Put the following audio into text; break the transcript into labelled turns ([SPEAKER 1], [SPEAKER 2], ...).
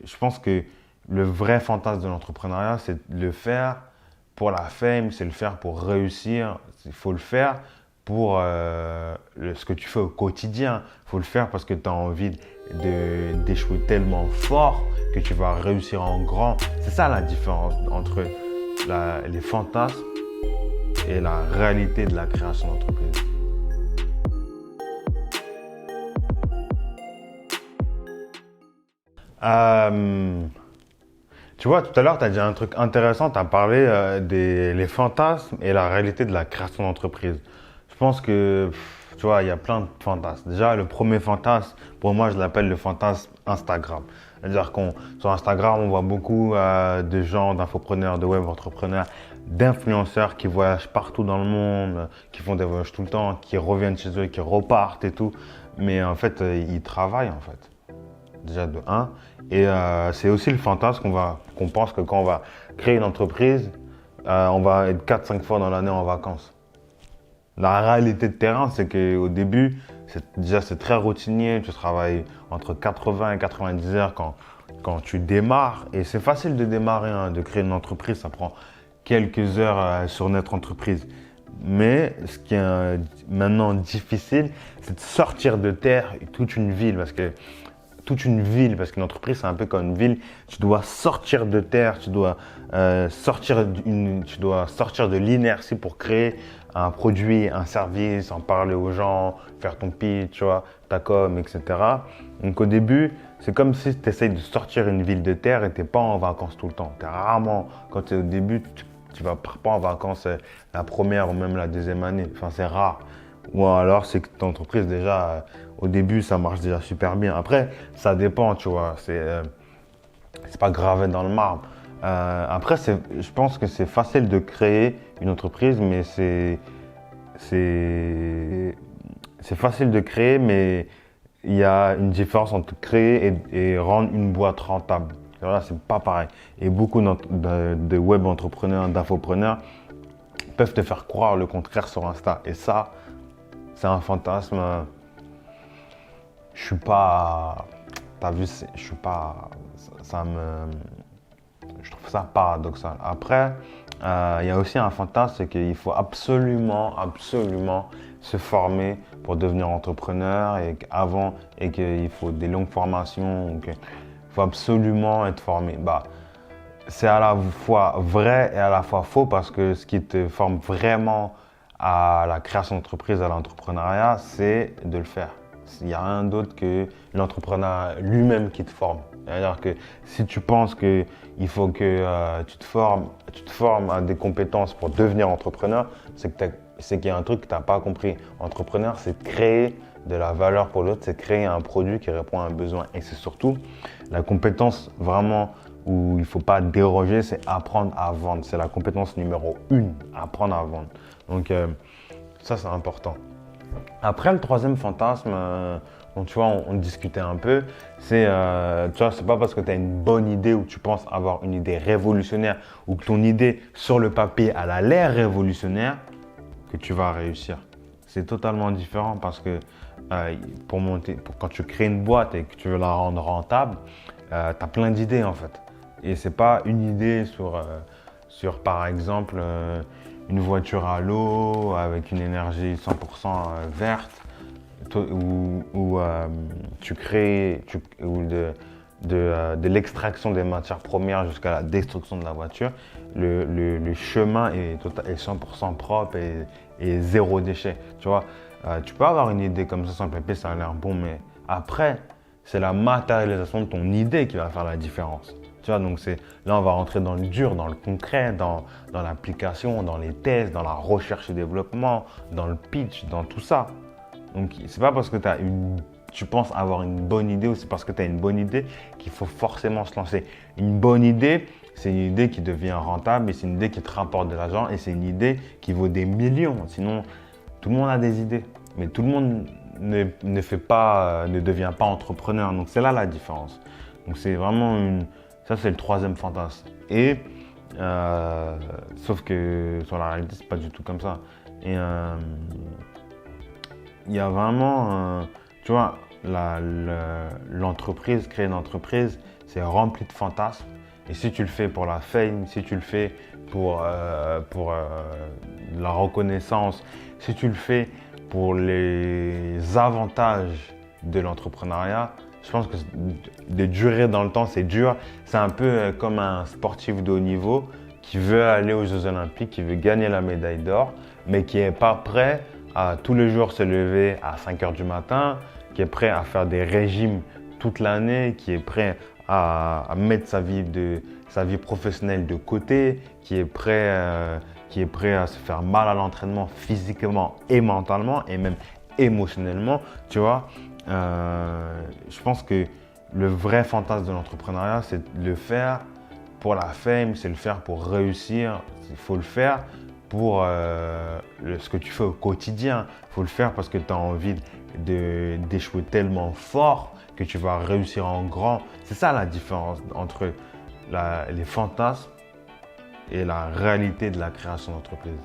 [SPEAKER 1] je pense que le vrai fantasme de l'entrepreneuriat, c'est de le faire pour la fame, c'est le faire pour réussir. Il faut le faire pour ce que tu fais au quotidien. Il faut le faire parce que tu as envie d'échouer tellement fort que tu vas réussir en grand. C'est ça la différence entre les fantasmes et la réalité de la création d'entreprise. Euh, Tu vois, tout à l'heure, tu as dit un truc intéressant, tu as parlé des les fantasmes et la réalité de la création d'entreprise. Je pense que, tu vois, il y a plein de fantasmes. Déjà, le premier fantasme, pour moi, je l'appelle le fantasme Instagram. C'est-à-dire qu'on sur Instagram, on voit beaucoup de gens, d'infopreneurs, de web entrepreneurs, d'influenceurs qui voyagent partout dans le monde, qui font des voyages tout le temps, qui reviennent chez eux, qui repartent et tout. Mais en fait, ils travaillent, en fait déjà de un. Et c'est aussi le fantasme qu'on pense que quand on va créer une entreprise, on va être 4-5 fois dans l'année en vacances. La réalité de terrain, c'est qu'au début, c'est très routinier. Tu travailles entre 80 et 90 heures quand tu démarres. Et c'est facile de démarrer, hein, de créer une entreprise. Ça prend quelques heures sur notre entreprise. Mais ce qui est maintenant difficile, c'est de sortir de terre toute une ville. Parce qu'une entreprise, c'est un peu comme une ville. Tu dois sortir de terre, tu dois sortir de l'inertie pour créer un produit, un service, en parler aux gens, faire ton pitch, tu vois, ta com, etc. Donc au début, c'est comme si tu essayes de sortir une ville de terre et tu n'es pas en vacances tout le temps. T'es rarement, quand tu es au début, tu vas pas en vacances la première ou même la deuxième année. Enfin, c'est rare. Ou alors, c'est que ton entreprise, déjà, au début, ça marche déjà super bien. Après, ça dépend, tu vois. C'est pas gravé dans le marbre. Après, je pense que c'est facile de créer une entreprise, mais c'est, c'est facile de créer, mais il y a une différence entre créer et rendre une boîte rentable. Là, c'est pas pareil. Et beaucoup de web entrepreneurs, d'infopreneurs peuvent te faire croire le contraire sur Insta. Et ça, c'est un fantasme. Je suis pas. T'as vu, je suis pas. Je trouve ça paradoxal. Après, il y a aussi un fantasme, c'est qu'il faut absolument, absolument se former pour devenir entrepreneur et qu'il faut des longues formations. Donc, il faut absolument être formé. Bah, c'est à la fois vrai et à la fois faux parce que ce qui te forme vraiment à la création d'entreprise, à l'entrepreneuriat, c'est de le faire. Il n'y a rien d'autre que l'entrepreneur lui-même qui te forme. C'est-à-dire que si tu penses qu'il faut que tu te formes à des compétences pour devenir entrepreneur, c'est qu'il y a un truc que tu n'as pas compris. Entrepreneur, c'est créer de la valeur pour l'autre, c'est créer un produit qui répond à un besoin. Et c'est surtout la compétence vraiment où il ne faut pas déroger, c'est apprendre à vendre. C'est la compétence numéro 1, apprendre à vendre. Donc ça, c'est important. Après, le troisième fantasme, dont tu vois, on discutait un peu, c'est, tu vois, c'est pas parce que tu as une bonne idée ou tu penses avoir une idée révolutionnaire ou que ton idée sur le papier elle a l'air révolutionnaire que tu vas réussir. C'est totalement différent parce que quand tu crées une boîte et que tu veux la rendre rentable, tu as plein d'idées en fait. Et c'est pas une idée sur par exemple, une voiture à l'eau avec une énergie 100% verte où tu crées de l'extraction des matières premières jusqu'à la destruction de la voiture. Le chemin est 100% propre et zéro déchet. Tu vois, tu peux avoir une idée comme ça sur le papier, ça a l'air bon, mais après, c'est la matérialisation de ton idée qui va faire la différence. Tu vois, donc là, on va rentrer dans le dur, dans le concret, dans l'application, dans les tests, dans la recherche et développement, dans le pitch, dans tout ça. Donc, c'est pas parce que tu penses avoir une bonne idée ou c'est parce que tu as une bonne idée qu'il faut forcément se lancer. Une bonne idée, c'est une idée qui devient rentable et c'est une idée qui te rapporte de l'argent et c'est une idée qui vaut des millions. Sinon, tout le monde a des idées, mais tout le monde ne devient pas entrepreneur. Donc, c'est là la différence. Donc, c'est vraiment ça, c'est le troisième fantasme. Et sauf que sur la réalité, c'est pas du tout comme ça. Et il y a vraiment, tu vois, l'entreprise, créer une entreprise, c'est rempli de fantasmes. Et si tu le fais pour la fame, si tu le fais pour la reconnaissance, si tu le fais pour les avantages de l'entrepreneuriat, je pense que de durer dans le temps, c'est dur. C'est un peu comme un sportif de haut niveau qui veut aller aux Jeux Olympiques, qui veut gagner la médaille d'or, mais qui n'est pas prêt à tous les jours se lever à 5 heures du matin, qui est prêt à faire des régimes toute l'année, qui est prêt à mettre sa vie professionnelle de côté, qui est prêt à se faire mal à l'entraînement physiquement et mentalement et même émotionnellement, tu vois. Je pense que le vrai fantasme de l'entrepreneuriat, c'est de le faire pour la fame, c'est le faire pour réussir. Il faut le faire pour ce que tu fais au quotidien. Il faut le faire parce que tu as envie d'échouer tellement fort que tu vas réussir en grand. C'est ça la différence entre les fantasmes et la réalité de la création d'entreprise.